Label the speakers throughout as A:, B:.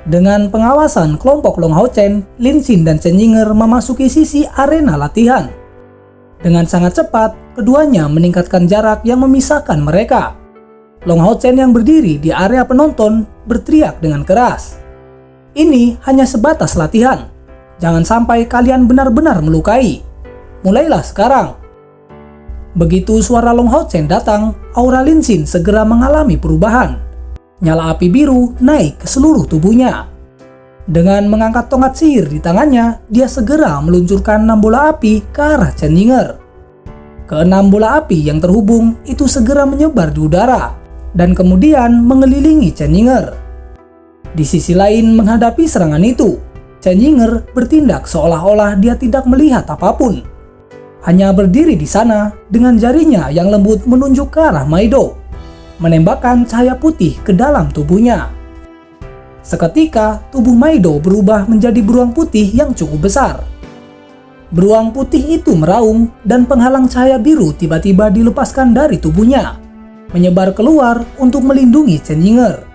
A: Dengan pengawasan kelompok Long Hao Chen, Lin Xin dan Chen Yinger memasuki sisi arena latihan. Dengan sangat cepat, keduanya meningkatkan jarak yang memisahkan mereka. Long Hao Chen yang berdiri di area penonton berteriak dengan keras. Ini hanya sebatas latihan. Jangan sampai kalian benar-benar melukai. Mulailah sekarang. Begitu suara Long Hao Chen datang, aura Lin Xin segera mengalami perubahan. Nyala api biru naik ke seluruh tubuhnya. Dengan mengangkat tongkat sihir di tangannya, dia segera meluncurkan 6 bola api ke arah Chen Yinger. Keenam bola api yang terhubung itu segera menyebar di udara dan kemudian mengelilingi Chen Yinger. Di sisi lain menghadapi serangan itu, Chen Yinger bertindak seolah-olah dia tidak melihat apapun. Hanya berdiri di sana dengan jarinya yang lembut menunjuk ke arah Maido, menembakkan cahaya putih ke dalam tubuhnya. Seketika, tubuh Maido berubah menjadi beruang putih yang cukup besar. Beruang putih itu meraung dan penghalang cahaya biru tiba-tiba dilepaskan dari tubuhnya, menyebar keluar untuk melindungi Chen Yinger.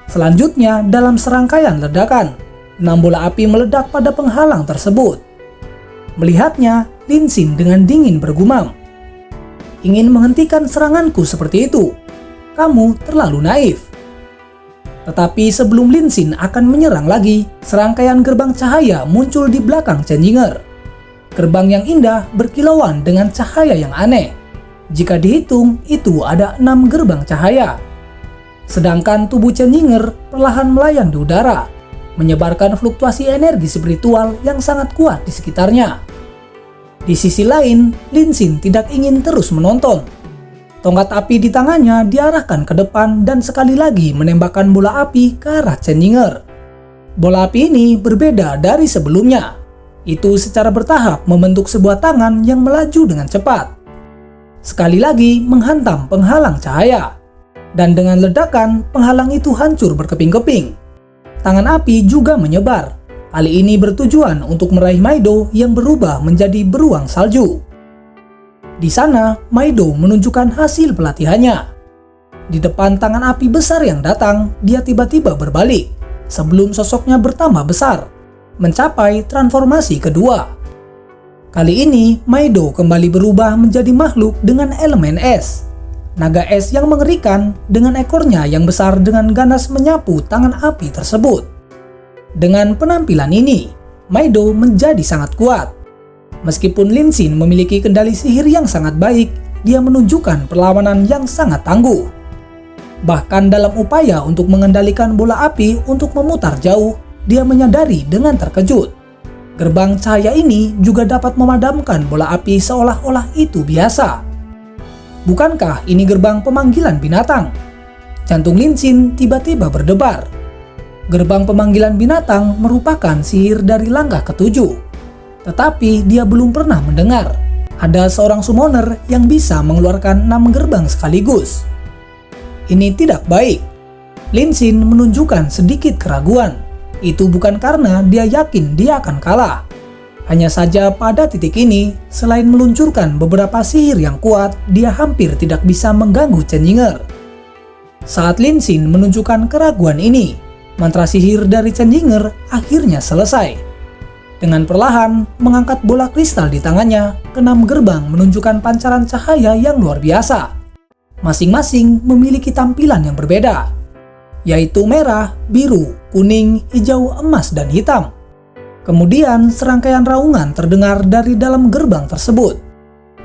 A: Selanjutnya, dalam serangkaian ledakan, 6 bola api meledak pada penghalang tersebut. Melihatnya, Lin Xin dengan dingin bergumam, "Ingin menghentikan seranganku seperti itu? Kamu terlalu naif." Tetapi sebelum Lin Xin akan menyerang lagi, serangkaian gerbang cahaya muncul di belakang Chen Yinger. Gerbang yang indah berkilauan dengan cahaya yang aneh. Jika dihitung, itu ada 6 gerbang cahaya. Sedangkan tubuh Chen Yinger perlahan melayang di udara, menyebarkan fluktuasi energi spiritual yang sangat kuat di sekitarnya. Di sisi lain, Lin Xin tidak ingin terus menonton. Tongkat api di tangannya diarahkan ke depan dan sekali lagi menembakkan bola api ke arah Chen Yinger. Bola api ini berbeda dari sebelumnya. Itu secara bertahap membentuk sebuah tangan yang melaju dengan cepat. Sekali lagi menghantam penghalang cahaya. Dan dengan ledakan, penghalang itu hancur berkeping-keping. Tangan api juga menyebar. Kali ini bertujuan untuk meraih Maido yang berubah menjadi beruang salju. Di sana, Maido menunjukkan hasil pelatihannya. Di depan tangan api besar yang datang, dia tiba-tiba berbalik sebelum sosoknya bertambah besar, mencapai transformasi kedua. Kali ini, Maido kembali berubah menjadi makhluk dengan elemen es. Naga es yang mengerikan dengan ekornya yang besar dengan ganas menyapu tangan api tersebut. Dengan penampilan ini, Maido menjadi sangat kuat. Meskipun Lin Xin memiliki kendali sihir yang sangat baik, dia menunjukkan perlawanan yang sangat tangguh. Bahkan dalam upaya untuk mengendalikan bola api untuk memutar jauh, dia menyadari dengan terkejut. Gerbang cahaya ini juga dapat memadamkan bola api seolah-olah itu biasa. Bukankah ini gerbang pemanggilan binatang? Jantung Lin Xin tiba-tiba berdebar. Gerbang pemanggilan binatang merupakan sihir dari langkah ketujuh. Tetapi dia belum pernah mendengar ada seorang summoner yang bisa mengeluarkan 6 gerbang sekaligus. Ini tidak baik. Lin Xin menunjukkan sedikit keraguan. Itu bukan karena dia yakin dia akan kalah. Hanya saja pada titik ini, selain meluncurkan beberapa sihir yang kuat, dia hampir tidak bisa mengganggu Chen Yinger. Saat Lin Xin menunjukkan keraguan ini, mantra sihir dari Chen Yinger akhirnya selesai. Dengan perlahan mengangkat bola kristal di tangannya, ke-6 gerbang menunjukkan pancaran cahaya yang luar biasa. Masing-masing memiliki tampilan yang berbeda, yaitu merah, biru, kuning, hijau, emas, dan hitam. Kemudian serangkaian raungan terdengar dari dalam gerbang tersebut.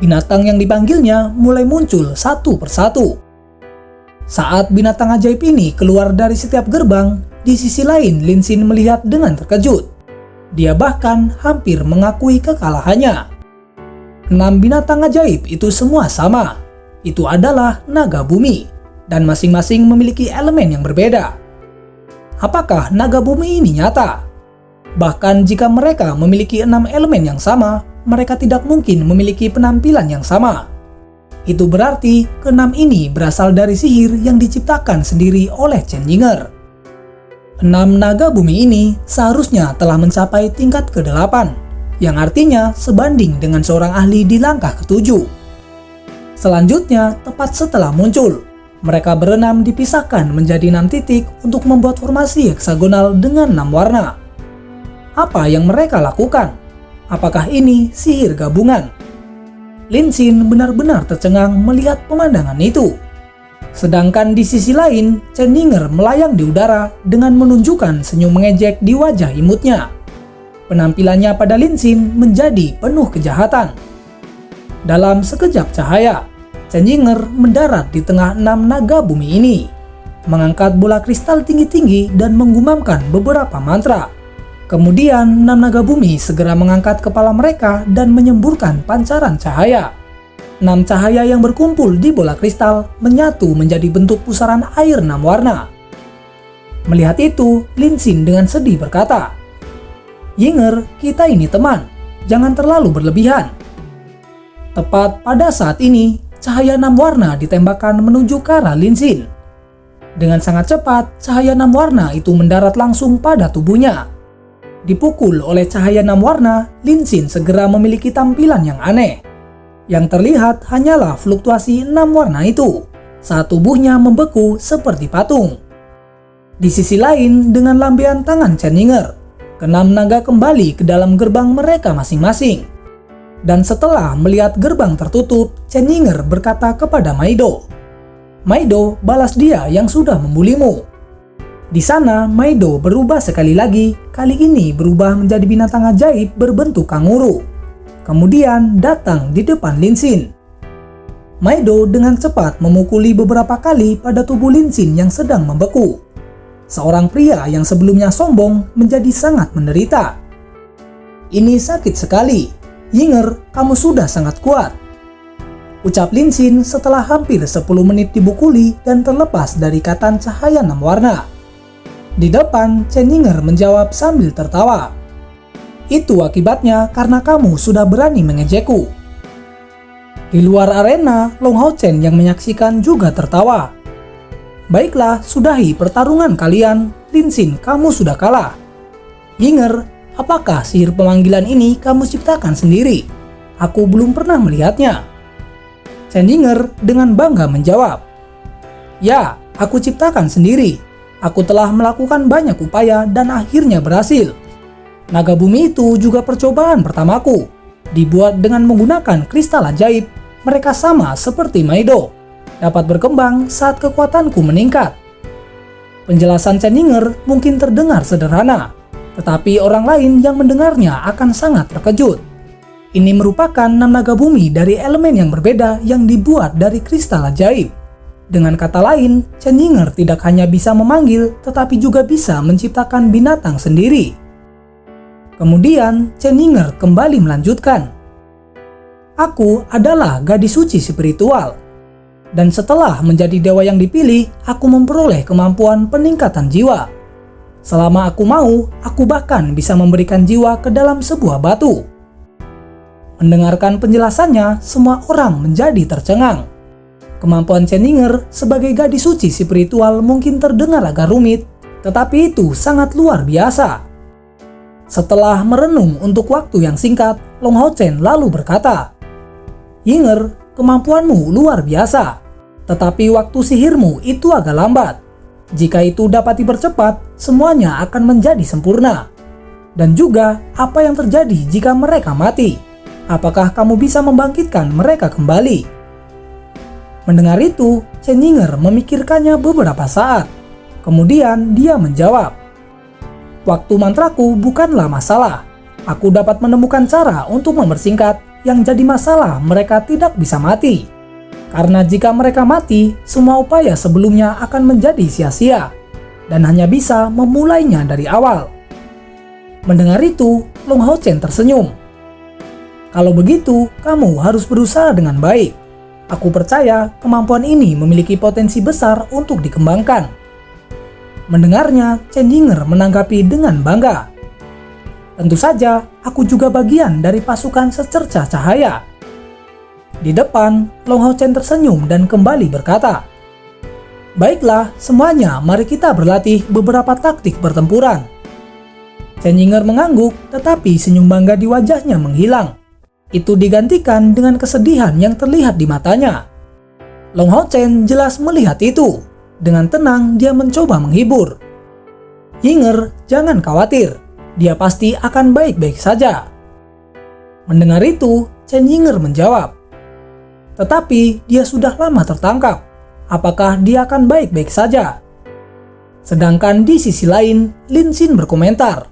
A: Binatang yang dipanggilnya mulai muncul satu persatu. Saat binatang ajaib ini keluar dari setiap gerbang, di sisi lain Lin Xin melihat dengan terkejut. Dia bahkan hampir mengakui kekalahannya. 6 binatang ajaib itu semua sama. Itu adalah naga bumi, dan masing-masing memiliki elemen yang berbeda. Apakah naga bumi ini nyata? Bahkan jika mereka memiliki 6 elemen yang sama, mereka tidak mungkin memiliki penampilan yang sama. Itu berarti ke-6 ini berasal dari sihir yang diciptakan sendiri oleh Chen Yinger. 6 naga bumi ini seharusnya telah mencapai tingkat ke-8, yang artinya sebanding dengan seorang ahli di langkah ke-7. Selanjutnya, tepat setelah muncul, Mereka berenam dipisahkan menjadi 6 titik untuk membuat formasi heksagonal dengan 6 warna. Apa yang mereka lakukan? Apakah ini sihir gabungan? Lin Xin benar-benar tercengang melihat pemandangan itu. Sedangkan di sisi lain, Chen Yinger melayang di udara dengan menunjukkan senyum mengejek di wajah imutnya. Penampilannya pada Lin Xin menjadi penuh kejahatan. Dalam sekejap cahaya, Chen Yinger mendarat di tengah 6 naga bumi ini, mengangkat bola kristal tinggi-tinggi dan menggumamkan beberapa mantra. Kemudian 6 naga bumi segera mengangkat kepala mereka dan menyemburkan pancaran cahaya. 6 cahaya yang berkumpul di bola kristal menyatu menjadi bentuk pusaran air 6 warna. Melihat itu, Lin Xin dengan sedih berkata, "Yinger, kita ini teman, jangan terlalu berlebihan." Tepat pada saat ini, cahaya 6 warna ditembakkan menuju ke arah Lin Xin. Dengan sangat cepat, cahaya 6 warna itu mendarat langsung pada tubuhnya. Dipukul oleh cahaya 6 warna, Lin Xin segera memiliki tampilan yang aneh. Yang terlihat hanyalah fluktuasi 6 warna itu, saat tubuhnya membeku seperti patung. Di sisi lain, dengan lambaian tangan Chen Yinger, ke-6 naga kembali ke dalam gerbang mereka masing-masing. Dan setelah melihat gerbang tertutup, Chen Yinger berkata kepada Maido, "Maido, balas dia yang sudah membulimu." Di sana, Maido berubah sekali lagi, kali ini berubah menjadi binatang ajaib berbentuk kanguru. Kemudian datang di depan Lin Xin. Maido dengan cepat memukuli beberapa kali pada tubuh Lin Xin yang sedang membeku. Seorang pria yang sebelumnya sombong menjadi sangat menderita. "Ini sakit sekali. Yinger, kamu sudah sangat kuat," ucap Lin Xin setelah hampir 10 menit dibukuli dan terlepas dari ikatan cahaya 6 warna. Di depan, Chen Yinger menjawab sambil tertawa, "Itu akibatnya karena kamu sudah berani mengejekku." Di luar arena, Long Hao Chen yang menyaksikan juga tertawa. "Baiklah, sudahi pertarungan kalian. Lin Xin, kamu sudah kalah. Yinger, apakah sihir pemanggilan ini kamu ciptakan sendiri? Aku belum pernah melihatnya." Chen Yinger dengan bangga menjawab, "Ya, aku ciptakan sendiri. Aku telah melakukan banyak upaya dan akhirnya berhasil. Naga bumi itu juga percobaan pertamaku. Dibuat dengan menggunakan kristal ajaib, mereka sama seperti Maido, dapat berkembang saat kekuatanku meningkat." Penjelasan Chen Yinger mungkin terdengar sederhana, tetapi orang lain yang mendengarnya akan sangat terkejut. Ini merupakan 6 naga bumi dari elemen yang berbeda yang dibuat dari kristal ajaib. Dengan kata lain, Chen Yinger tidak hanya bisa memanggil, tetapi juga bisa menciptakan binatang sendiri. Kemudian, Chen Yinger kembali melanjutkan, "Aku adalah gadis suci spiritual. Dan setelah menjadi dewa yang dipilih, aku memperoleh kemampuan peningkatan jiwa. Selama aku mau, aku bahkan bisa memberikan jiwa ke dalam sebuah batu." Mendengarkan penjelasannya, semua orang menjadi tercengang. Kemampuan Chen Yinger sebagai gadis suci spiritual mungkin terdengar agak rumit, tetapi itu sangat luar biasa. Setelah merenung untuk waktu yang singkat, Long Hao Chen lalu berkata, "Yinger, kemampuanmu luar biasa, tetapi waktu sihirmu itu agak lambat. Jika itu dapat dipercepat, semuanya akan menjadi sempurna. Dan juga, apa yang terjadi jika mereka mati? Apakah kamu bisa membangkitkan mereka kembali?" Mendengar itu, Chen Yinger memikirkannya beberapa saat. Kemudian dia menjawab, "Waktu mantraku bukanlah masalah. Aku dapat menemukan cara untuk mempersingkat. Yang jadi masalah mereka tidak bisa mati. Karena jika mereka mati, semua upaya sebelumnya akan menjadi sia-sia dan hanya bisa memulainya dari awal." Mendengar itu, Long Hao Chen tersenyum. "Kalau begitu, kamu harus berusaha dengan baik. Aku percaya kemampuan ini memiliki potensi besar untuk dikembangkan." Mendengarnya, Chen Yinger menanggapi dengan bangga, "Tentu saja, aku juga bagian dari pasukan secercah cahaya." Di depan, Long Hao Chen tersenyum dan kembali berkata, "Baiklah, semuanya mari kita berlatih beberapa taktik pertempuran." Chen Yinger mengangguk, tetapi senyum bangga di wajahnya menghilang. Itu digantikan dengan kesedihan yang terlihat di matanya. Long Hao Chen jelas melihat itu. Dengan tenang dia mencoba menghibur. Yinger, jangan khawatir. Dia pasti akan baik-baik saja. Mendengar itu, Chen Yinger menjawab. Tetapi dia sudah lama tertangkap. Apakah dia akan baik-baik saja? Sedangkan di sisi lain, Lin Xin berkomentar.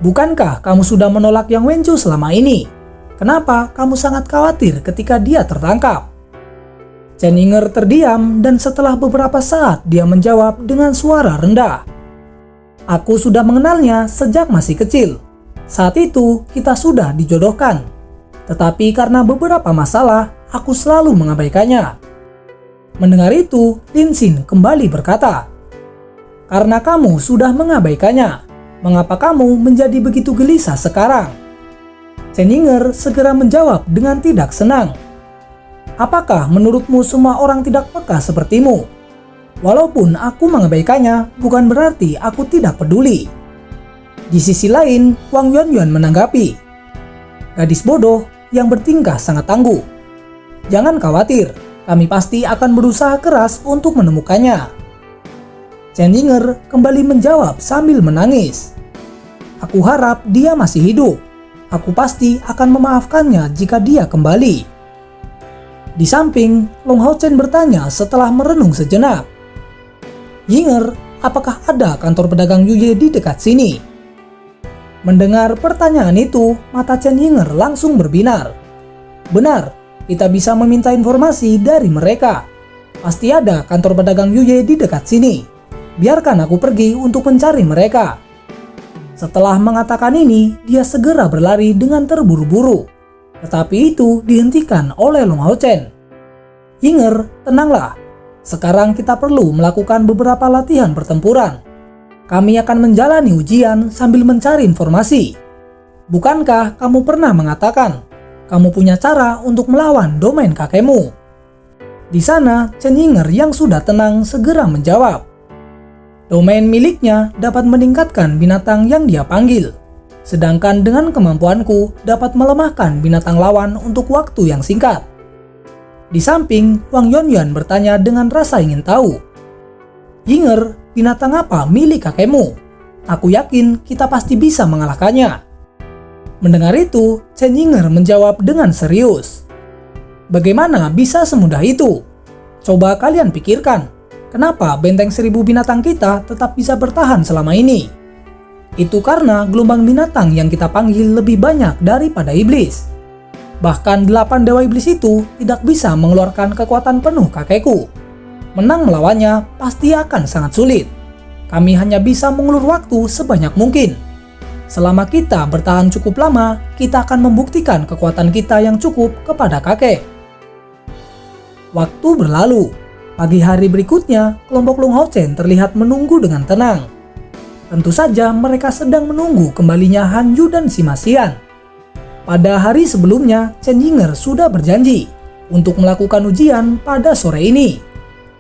A: Bukankah kamu sudah menolak Yang Wenju selama ini? Kenapa kamu sangat khawatir ketika dia tertangkap? Chen Yinger terdiam dan setelah beberapa saat dia menjawab dengan suara rendah. Aku sudah mengenalnya sejak masih kecil. Saat itu kita sudah dijodohkan. Tetapi karena beberapa masalah, aku selalu mengabaikannya. Mendengar itu, Lin Xin kembali berkata, karena kamu sudah mengabaikannya, mengapa kamu menjadi begitu gelisah sekarang? Chen Yinger segera menjawab dengan tidak senang. Apakah menurutmu semua orang tidak peka sepertimu? Walaupun aku mengabaikannya, bukan berarti aku tidak peduli. Di sisi lain, Wang Yuanyuan menanggapi. Gadis bodoh yang bertingkah sangat tangguh. Jangan khawatir, kami pasti akan berusaha keras untuk menemukannya. Chen Yinger kembali menjawab sambil menangis. Aku harap dia masih hidup. Aku pasti akan memaafkannya jika dia kembali. Di samping, Long Hao Chen bertanya setelah merenung sejenak. Yinger, apakah ada kantor pedagang Yuye di dekat sini? Mendengar pertanyaan itu, mata Chen Yinger langsung berbinar. Benar, kita bisa meminta informasi dari mereka. Pasti ada kantor pedagang Yuye di dekat sini. Biarkan aku pergi untuk mencari mereka. Setelah mengatakan ini, dia segera berlari dengan terburu-buru. Tetapi itu dihentikan oleh Long Hao Chen. Yinger, tenanglah. Sekarang kita perlu melakukan beberapa latihan pertempuran. Kami akan menjalani ujian sambil mencari informasi. Bukankah kamu pernah mengatakan kamu punya cara untuk melawan domain kakekmu? Di sana, Chen Yinger yang sudah tenang segera menjawab. Domain miliknya dapat meningkatkan binatang yang dia panggil. Sedangkan dengan kemampuanku dapat melemahkan binatang lawan untuk waktu yang singkat. Di samping, Wang Yuanyuan bertanya dengan rasa ingin tahu. Yinger, binatang apa milik kakekmu? Aku yakin kita pasti bisa mengalahkannya. Mendengar itu, Chen Yinger menjawab dengan serius. Bagaimana bisa semudah itu? Coba kalian pikirkan, kenapa benteng 1000 binatang kita tetap bisa bertahan selama ini? Itu karena gelombang binatang yang kita panggil lebih banyak daripada iblis. Bahkan 8 dewa iblis itu tidak bisa mengeluarkan kekuatan penuh kakekku. Menang melawannya pasti akan sangat sulit. Kami hanya bisa mengulur waktu sebanyak mungkin. Selama kita bertahan cukup lama, kita akan membuktikan kekuatan kita yang cukup kepada kakek. Waktu berlalu. Pagi hari berikutnya, kelompok Long Hao Chen terlihat menunggu dengan tenang. Tentu saja mereka sedang menunggu kembalinya Han Yu dan Sima Xian. Pada hari sebelumnya, Chen Yinger sudah berjanji untuk melakukan ujian pada sore ini.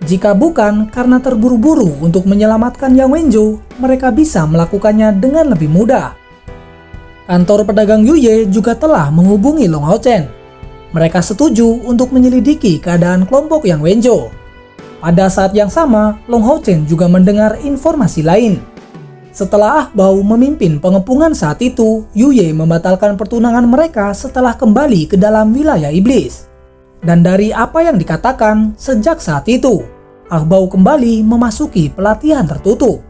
A: Jika bukan karena terburu-buru untuk menyelamatkan Yang Wenju, mereka bisa melakukannya dengan lebih mudah. Kantor pedagang Yuye juga telah menghubungi Long Hao Chen. Mereka setuju untuk menyelidiki keadaan kelompok Yang Wenju. Pada saat yang sama, Long Hao Chen juga mendengar informasi lain. Setelah Ah Bao memimpin pengepungan saat itu, Yuye membatalkan pertunangan mereka setelah kembali ke dalam wilayah iblis. Dan dari apa yang dikatakan, sejak saat itu, Ah Bao kembali memasuki pelatihan tertutup,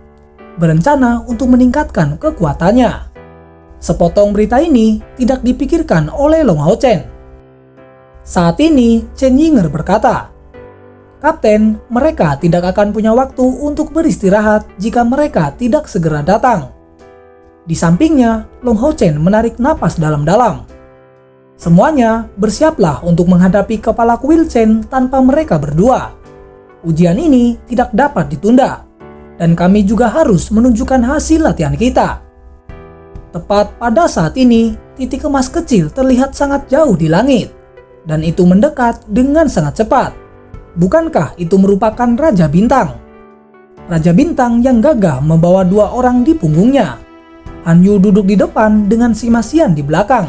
A: berencana untuk meningkatkan kekuatannya. Sepotong berita ini tidak dipikirkan oleh Long Hao Chen. Saat ini, Chen Yinger berkata, Kapten, mereka tidak akan punya waktu untuk beristirahat jika mereka tidak segera datang. Di sampingnya, Long Hao Chen menarik napas dalam-dalam. Semuanya bersiaplah untuk menghadapi kepala kuil Chen tanpa mereka berdua. Ujian ini tidak dapat ditunda, dan kami juga harus menunjukkan hasil latihan kita. Tepat pada saat ini, titik emas kecil terlihat sangat jauh di langit, dan itu mendekat dengan sangat cepat. Bukankah itu merupakan Raja Bintang? Raja Bintang yang gagah membawa 2 orang di punggungnya. Han Yu duduk di depan dengan Sima Xian di belakang.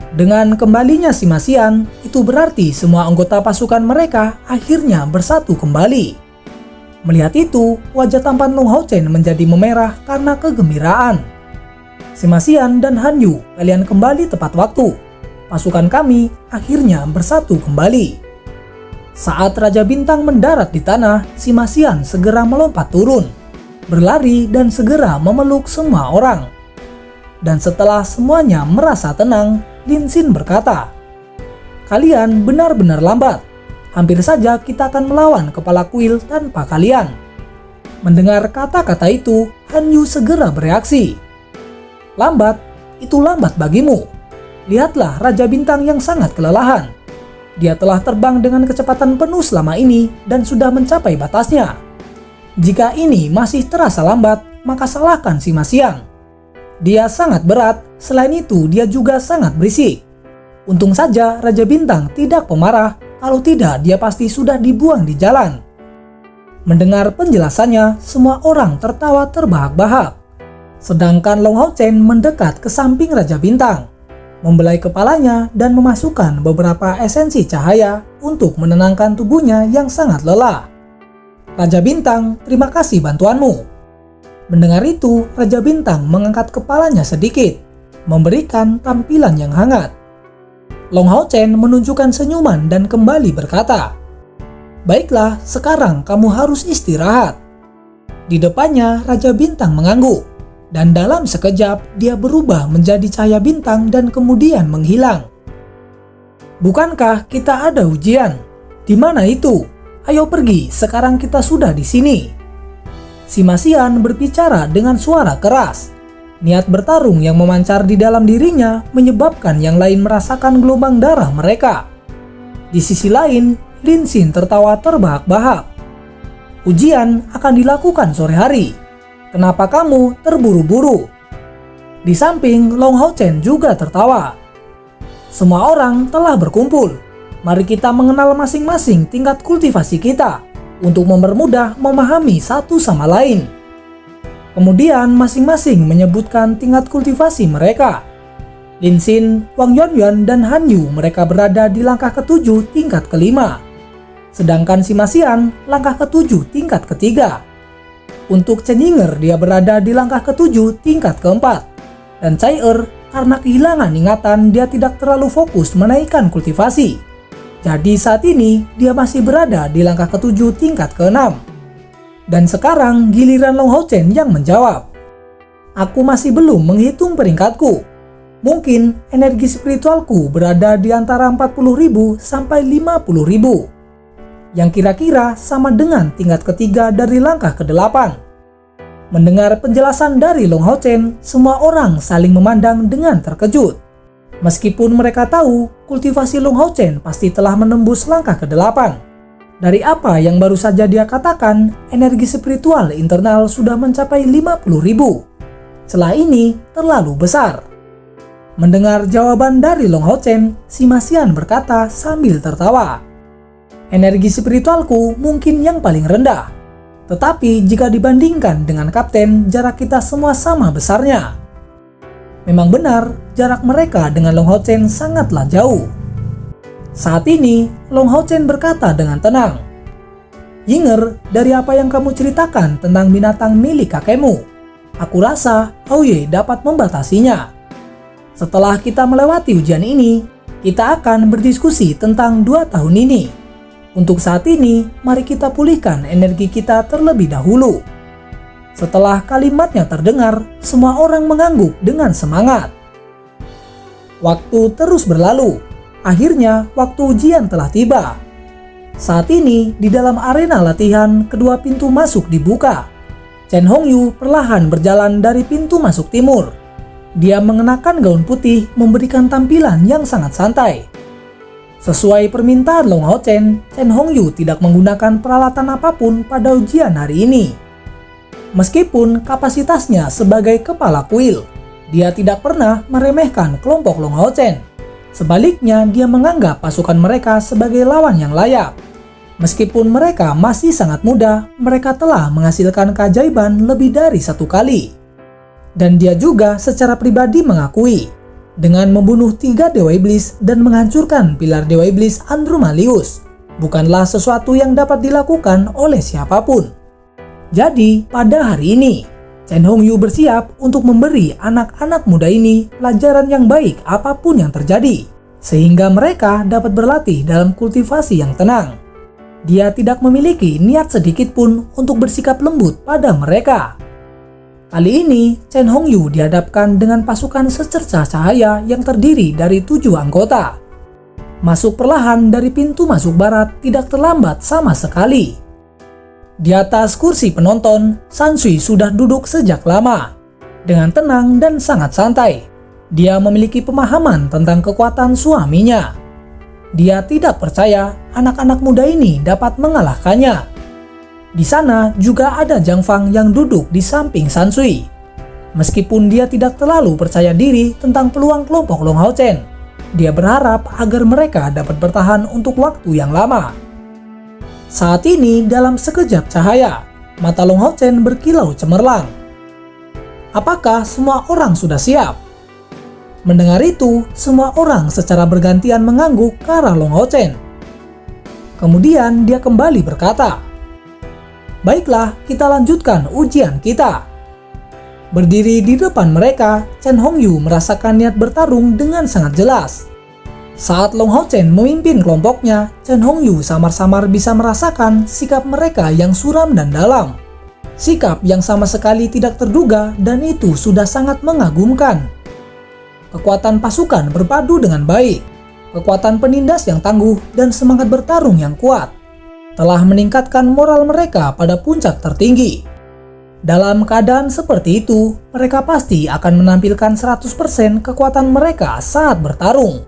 A: Dengan kembalinya si Masian, itu berarti semua anggota pasukan mereka akhirnya bersatu kembali. Melihat itu, wajah tampan Long Hao Chen menjadi memerah karena kegembiraan. Si Masian dan Han Yu, kalian kembali tepat waktu. Pasukan kami akhirnya bersatu kembali. Saat Raja Bintang mendarat di tanah, si Masian segera melompat turun, berlari dan segera memeluk semua orang. Dan setelah semuanya merasa tenang, Lin Xin berkata, "Kalian benar-benar lambat. Hampir saja kita akan melawan kepala kuil tanpa kalian." Mendengar kata-kata itu, Han Yu segera bereaksi. "Lambat? Itu lambat bagimu. Lihatlah Raja Bintang yang sangat kelelahan. Dia telah terbang dengan kecepatan penuh selama ini dan sudah mencapai batasnya. Jika ini masih terasa lambat, maka salahkan si Masian. Dia sangat berat, selain itu dia juga sangat berisik. Untung saja Raja Bintang tidak pemarah, kalau tidak dia pasti sudah dibuang di jalan." Mendengar penjelasannya, semua orang tertawa terbahak-bahak. Sedangkan Long Hao Chen mendekat ke samping Raja Bintang, membelai kepalanya dan memasukkan beberapa esensi cahaya untuk menenangkan tubuhnya yang sangat lelah. "Raja Bintang, terima kasih bantuanmu." Mendengar itu, Raja Bintang mengangkat kepalanya sedikit, memberikan tampilan yang hangat. Long Hao Chen menunjukkan senyuman dan kembali berkata, "Baiklah, sekarang kamu harus istirahat." Di depannya, Raja Bintang mengangguk, dan dalam sekejap dia berubah menjadi cahaya bintang dan kemudian menghilang. "Bukankah kita ada ujian? Di mana itu? Ayo pergi, sekarang kita sudah di sini." Si Masian berbicara dengan suara keras. Niat bertarung yang memancar di dalam dirinya menyebabkan yang lain merasakan gelombang darah mereka. Di sisi lain, Lin Xin tertawa terbahak-bahak. "Ujian akan dilakukan sore hari. Kenapa kamu terburu-buru?" Di samping, Long Hao Chen juga tertawa. "Semua orang telah berkumpul. Mari kita mengenal masing-masing tingkat kultivasi kita untuk mempermudah memahami satu sama lain." Kemudian masing-masing menyebutkan tingkat kultivasi mereka. Lin Xin, Wang Yuanyuan, dan Han Yu mereka berada di langkah ke-7 tingkat ke-5. Sedangkan si Masian langkah ke-7 tingkat ke-3. Untuk Chen Yinger dia berada di langkah ke-7 tingkat ke-4. Dan Cai Er karena kehilangan ingatan dia tidak terlalu fokus menaikkan kultivasi. Jadi saat ini dia masih berada di langkah ke-7 tingkat ke-6. Dan sekarang giliran Long Hao Chen yang menjawab. "Aku masih belum menghitung peringkatku. Mungkin energi spiritualku berada di antara 40.000 sampai 50.000. Yang kira-kira sama dengan tingkat ketiga dari langkah ke-8. Mendengar penjelasan dari Long Hao Chen, semua orang saling memandang dengan terkejut. Meskipun mereka tahu kultivasi Long Hao Chen pasti telah menembus langkah ke-8. Dari apa yang baru saja dia katakan, energi spiritual internal sudah mencapai 50.000. Celah ini terlalu besar. Mendengar jawaban dari Long Hao Chen, si Masian berkata sambil tertawa. "Energi spiritualku mungkin yang paling rendah. Tetapi jika dibandingkan dengan kapten, jarak kita semua sama besarnya." Memang benar, jarak mereka dengan Long Hao Chen sangatlah jauh. Saat ini, Long Hao Chen berkata dengan tenang, "Yinger, dari apa yang kamu ceritakan tentang binatang milik kakekmu, aku rasa Hao Ye dapat membatasinya. Setelah kita melewati ujian ini, kita akan berdiskusi tentang 2 tahun ini. Untuk saat ini, mari kita pulihkan energi kita terlebih dahulu." Setelah kalimatnya terdengar, semua orang mengangguk dengan semangat. Waktu terus berlalu. Akhirnya, waktu ujian telah tiba. Saat ini, di dalam arena latihan, kedua pintu masuk dibuka. Chen Hongyu perlahan berjalan dari pintu masuk timur. Dia mengenakan gaun putih, memberikan tampilan yang sangat santai. Sesuai permintaan Long Hao Chen, Chen Hongyu tidak menggunakan peralatan apapun pada ujian hari ini. Meskipun kapasitasnya sebagai kepala kuil, dia tidak pernah meremehkan kelompok Long Hao Chen. Sebaliknya, dia menganggap pasukan mereka sebagai lawan yang layak. Meskipun mereka masih sangat muda, mereka telah menghasilkan keajaiban lebih dari 1 kali. Dan dia juga secara pribadi mengakui Dengan membunuh 3 Dewa Iblis dan menghancurkan pilar Dewa Iblis Andromalius bukanlah sesuatu yang dapat dilakukan oleh siapapun. Jadi, pada hari ini, Chen Hongyu bersiap untuk memberi anak-anak muda ini pelajaran yang baik apapun yang terjadi, sehingga mereka dapat berlatih dalam kultivasi yang tenang. Dia tidak memiliki niat sedikit pun untuk bersikap lembut pada mereka. Kali ini, Chen Hongyu dihadapkan dengan pasukan secercah cahaya yang terdiri dari 7 anggota. Masuk perlahan dari pintu masuk barat tidak terlambat sama sekali. Di atas kursi penonton, Sansui sudah duduk sejak lama. Dengan tenang dan sangat santai, dia memiliki pemahaman tentang kekuatan suaminya. Dia tidak percaya anak-anak muda ini dapat mengalahkannya. Di sana juga ada Zhang Fang yang duduk di samping Sansui. Meskipun dia tidak terlalu percaya diri tentang peluang kelompok Long Hao Chen, dia berharap agar mereka dapat bertahan untuk waktu yang lama. Saat ini dalam sekejap cahaya, mata Long Hao Chen berkilau cemerlang. Apakah semua orang sudah siap? Mendengar itu, semua orang secara bergantian mengangguk ke arah Long Hao Chen. Kemudian dia kembali berkata, "Baiklah, kita lanjutkan ujian kita." Berdiri di depan mereka, Chen Hongyu merasakan niat bertarung dengan sangat jelas. Saat Long Hao Chen memimpin kelompoknya, Chen Hongyu samar-samar bisa merasakan sikap mereka yang suram dan dalam. Sikap yang sama sekali tidak terduga dan itu sudah sangat mengagumkan. Kekuatan pasukan berpadu dengan baik, kekuatan penindas yang tangguh dan semangat bertarung yang kuat telah meningkatkan moral mereka pada puncak tertinggi. Dalam keadaan seperti itu, mereka pasti akan menampilkan 100% kekuatan mereka saat bertarung.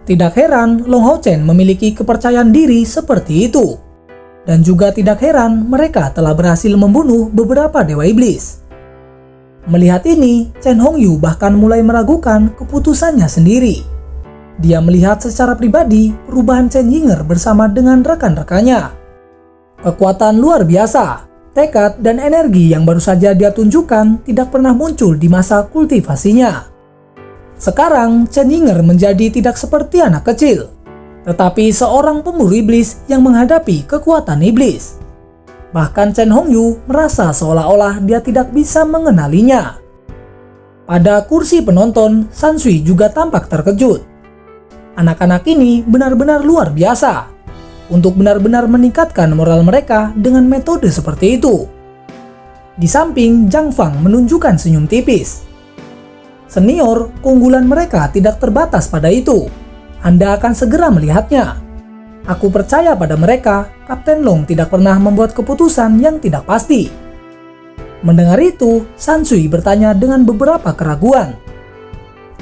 A: Tidak heran Long Hao Chen memiliki kepercayaan diri seperti itu. Dan juga tidak heran mereka telah berhasil membunuh beberapa Dewa Iblis. Melihat ini, Chen Hongyu bahkan mulai meragukan keputusannya sendiri. Dia melihat secara pribadi perubahan Chen Yinger bersama dengan rekan-rekannya. Kekuatan luar biasa, tekad dan energi yang baru saja dia tunjukkan tidak pernah muncul di masa kultivasinya. Sekarang Chen Yinger menjadi tidak seperti anak kecil, tetapi seorang pemburu iblis yang menghadapi kekuatan iblis. Bahkan Chen Hongyu merasa seolah-olah dia tidak bisa mengenalinya. Pada kursi penonton, Sansui juga tampak terkejut. Anak-anak ini benar-benar luar biasa untuk benar-benar meningkatkan moral mereka dengan metode seperti itu. Di samping, Zhang Fang menunjukkan senyum tipis. Senior, keunggulan mereka tidak terbatas pada itu. Anda akan segera melihatnya. Aku percaya pada mereka, Kapten Long tidak pernah membuat keputusan yang tidak pasti. Mendengar itu, Sansui bertanya dengan beberapa keraguan.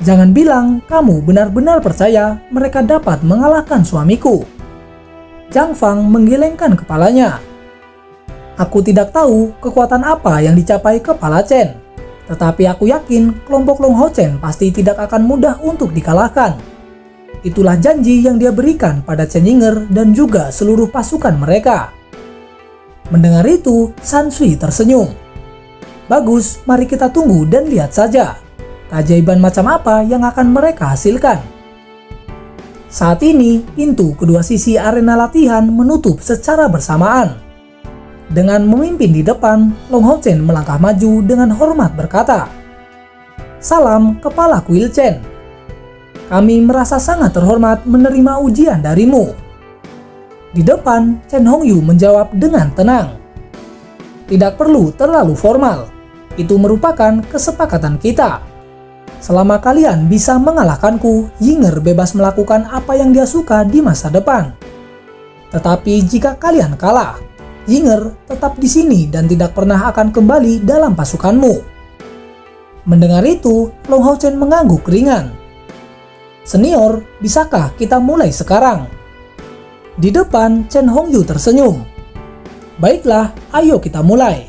A: Jangan bilang kamu benar-benar percaya mereka dapat mengalahkan suamiku. Zhang Fang menggelengkan kepalanya. Aku tidak tahu kekuatan apa yang dicapai kepala Chen. Tetapi aku yakin kelompok Long Hao Chen pasti tidak akan mudah untuk dikalahkan. Itulah janji yang dia berikan pada Chen Yinger dan juga seluruh pasukan mereka. Mendengar itu, Sansui tersenyum. Bagus, mari kita tunggu dan lihat saja. Keajaiban macam apa yang akan mereka hasilkan. Saat ini, pintu kedua sisi arena latihan menutup secara bersamaan. Dengan memimpin di depan, Long Hao Chen melangkah maju dengan hormat berkata, "Salam Kepala Kuil Chen. Kami merasa sangat terhormat menerima ujian darimu." Di depan, Chen Hongyu menjawab dengan tenang, "Tidak perlu terlalu formal. Itu merupakan kesepakatan kita. Selama kalian bisa mengalahkanku, Yinger bebas melakukan apa yang dia suka di masa depan. Tetapi jika kalian kalah, Yinger tetap di sini dan tidak pernah akan kembali dalam pasukanmu." Mendengar itu, Long Hao Chen mengangguk ringan. "Senior, bisakah kita mulai sekarang?" Di depan, Chen Hongyu tersenyum. "Baiklah, ayo kita mulai."